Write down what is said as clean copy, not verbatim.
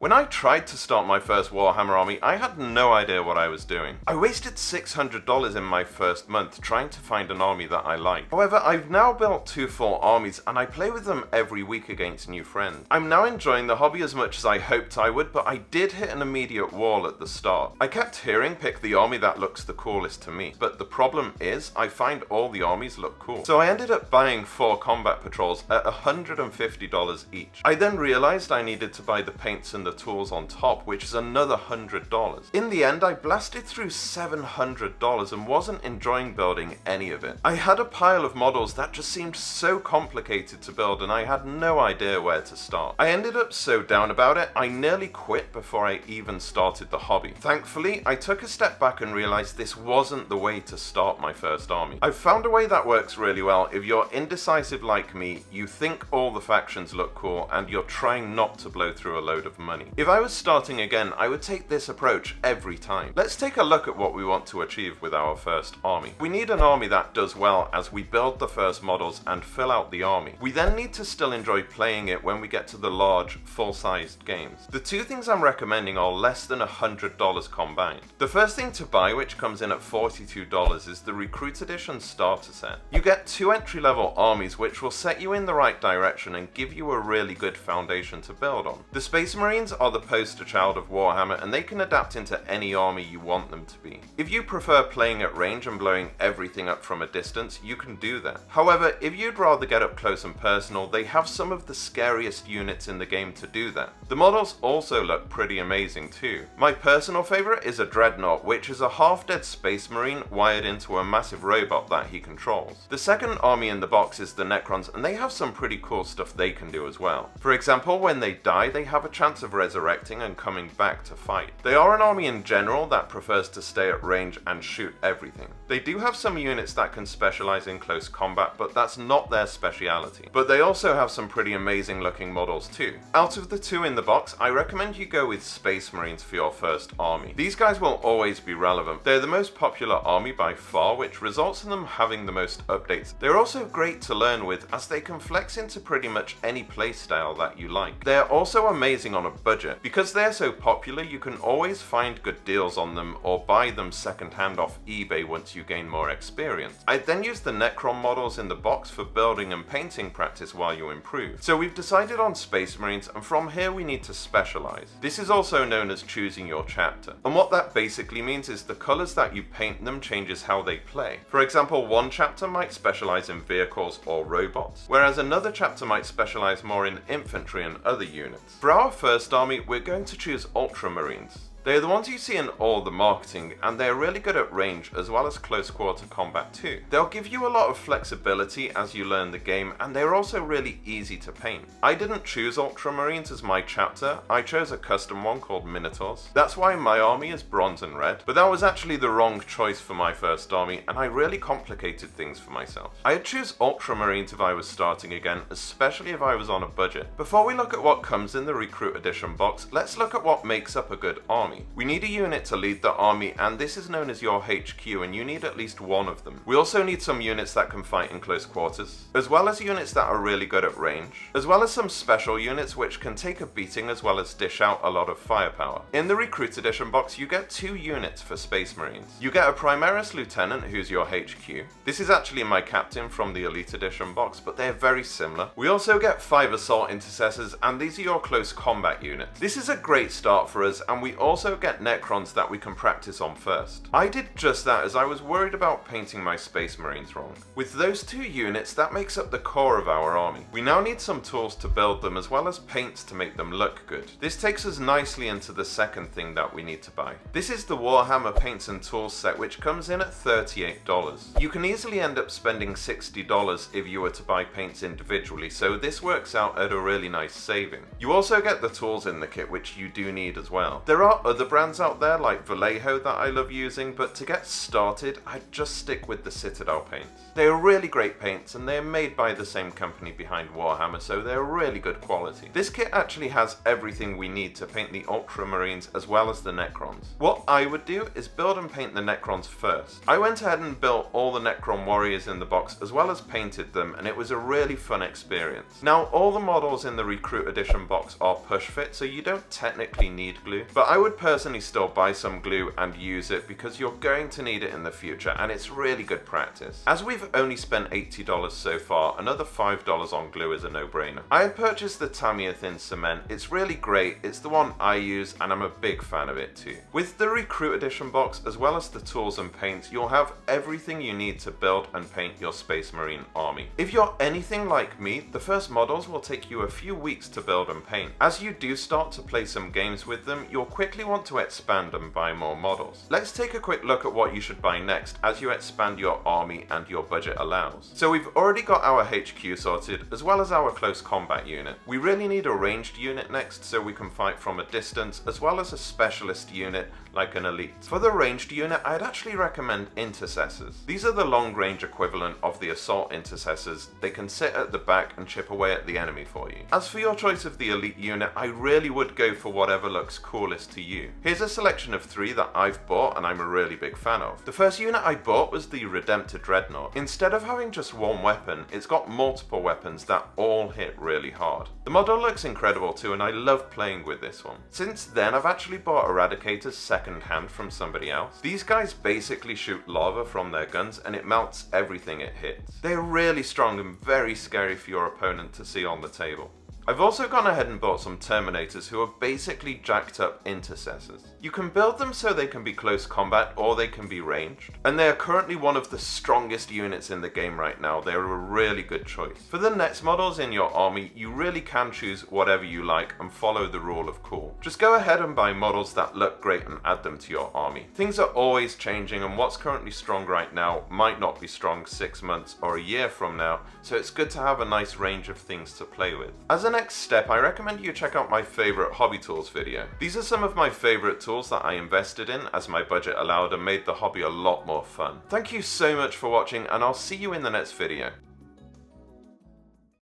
When I tried to start my first Warhammer army, I had no idea what I was doing. I wasted $600 in my first month trying to find an army that I liked. However, I've now built 2 full armies and I play with them every week against new friends. I'm now enjoying the hobby as much as I hoped I would, but I did hit an immediate wall at the start. I kept hearing pick the army that looks the coolest to me, but the problem is I find all the armies look cool. So I ended up buying 4 combat patrols at $150 each. I then realized I needed to buy the paints and the tools on top, which is another $100. In the end, I blasted through $700 and wasn't enjoying building any of it. I had a pile of models that just seemed so complicated to build and I had no idea where to start. I ended up so down about it, I nearly quit before I even started the hobby. Thankfully, I took a step back and realized this wasn't the way to start my first army. I've found a way that works really well. If you're indecisive like me, you think all the factions look cool and you're trying not to blow through a load of money. If I was starting again, I would take this approach every time. Let's take a look at what we want to achieve with our first army. We need an army that does well as we build the first models and fill out the army. We then need to still enjoy playing it when we get to the large, full-sized games. The 2 things I'm recommending are less than $100 combined. The first thing to buy, which comes in at $42, is the Recruit Edition starter set. You get 2 entry-level armies which will set you in the right direction and give you a really good foundation to build on. The Space Marines are the poster child of Warhammer and they can adapt into any army you want them to be. If you prefer playing at range and blowing everything up from a distance, you can do that. However, if you'd rather get up close and personal, they have some of the scariest units in the game to do that. The models also look pretty amazing too. My personal favourite is a Dreadnought, which is a half-dead Space Marine wired into a massive robot that he controls. The second army in the box is the Necrons, and they have some pretty cool stuff they can do as well. For example, when they die, they have a chance of resurrecting and coming back to fight. They are an army in general that prefers to stay at range and shoot everything. They do have some units that can specialize in close combat, but that's not their speciality. But they also have some pretty amazing looking models too. Out of the 2 in the box, I recommend you go with Space Marines for your first army. These guys will always be relevant. They're the most popular army by far, which results in them having the most updates. They're also great to learn with as they can flex into pretty much any playstyle that you like. They're also amazing on a budget. Because they're so popular, you can always find good deals on them or buy them secondhand off eBay once you gain more experience. I then use the Necron models in the box for building and painting practice while you improve. So we've decided on Space Marines, and from here we need to specialize. This is also known as choosing your chapter. And what that basically means is the colors that you paint them changes how they play. For example, one chapter might specialize in vehicles or robots, whereas another chapter might specialize more in infantry and other units. For our first army, we're going to choose Ultramarines. They are the ones you see in all the marketing, and they are really good at range as well as close quarter combat too. They'll give you a lot of flexibility as you learn the game, and they're also really easy to paint. I didn't choose Ultramarines as my chapter, I chose a custom one called Minotaurs. That's why my army is bronze and red, but that was actually the wrong choice for my first army, and I really complicated things for myself. I'd choose Ultramarines if I was starting again, especially if I was on a budget. Before we look at what comes in the Recruit Edition box, let's look at what makes up a good army. We need a unit to lead the army, and this is known as your HQ, and you need at least 1 of them. We also need some units that can fight in close quarters, as well as units that are really good at range, as well as some special units which can take a beating as well as dish out a lot of firepower. In the Recruit Edition box, you get 2 units for Space Marines. You get a Primaris Lieutenant, who's your HQ. This is actually my captain from the Elite Edition box, but they're very similar. We also get 5 Assault Intercessors, and these are your close combat units. This is a great start for us, and we also get Necrons that we can practice on first. I did just that as I was worried about painting my Space Marines wrong. With those 2 units, that makes up the core of our army. We now need some tools to build them as well as paints to make them look good. This takes us nicely into the second thing that we need to buy. This is the Warhammer Paints and Tools set, which comes in at $38. You can easily end up spending $60 if you were to buy paints individually, so this works out at a really nice saving. You also get the tools in the kit, which you do need as well. There are other brands out there like Vallejo that I love using, but to get started, I'd just stick with the Citadel paints. They are really great paints and they are made by the same company behind Warhammer, so they're really good quality. This kit actually has everything we need to paint the Ultramarines as well as the Necrons. What I would do is build and paint the Necrons first. I went ahead and built all the Necron warriors in the box as well as painted them, and it was a really fun experience. Now all the models in the Recruit Edition box are push fit, so you don't technically need glue, but I would personally still buy some glue and use it because you're going to need it in the future and it's really good practice. As we've only spent $80 so far, another $5 on glue is a no-brainer. I had purchased the Tamiya Thin Cement. It's really great, it's the one I use and I'm a big fan of it too. With the Recruit Edition box as well as the tools and paints, you'll have everything you need to build and paint your Space Marine army. If you're anything like me, the first models will take you a few weeks to build and paint. As you do start to play some games with them, you'll quickly want to expand and buy more models. Let's take a quick look at what you should buy next as you expand your army and your budget allows. So we've already got our HQ sorted as well as our close combat unit. We really need a ranged unit next so we can fight from a distance as well as a specialist unit like an elite. For the ranged unit, I'd actually recommend intercessors. These are the long range equivalent of the assault intercessors. They can sit at the back and chip away at the enemy for you. As for your choice of the elite unit, I really would go for whatever looks coolest to you. Here's a selection of 3 that I've bought and I'm a really big fan of. The first unit I bought was the Redemptor Dreadnought. Instead of having just one weapon, it's got multiple weapons that all hit really hard. The model looks incredible too and I love playing with this one. Since then, I've actually bought Eradicators second hand from somebody else. These guys basically shoot lava from their guns and it melts everything it hits. They're really strong and very scary for your opponent to see on the table. I've also gone ahead and bought some Terminators who are basically jacked up intercessors. You can build them so they can be close combat or they can be ranged, and they are currently one of the strongest units in the game right now. They're a really good choice. For the next models in your army, you really can choose whatever you like and follow the rule of cool. Just go ahead and buy models that look great and add them to your army. Things are always changing and what's currently strong right now might not be strong 6 months or a year from now, so it's good to have a nice range of things to play with. As a next step, I recommend you check out my favorite hobby tools video. These are some of my favorite tools that I invested in as my budget allowed and made the hobby a lot more fun. Thank you so much for watching and I'll see you in the next video.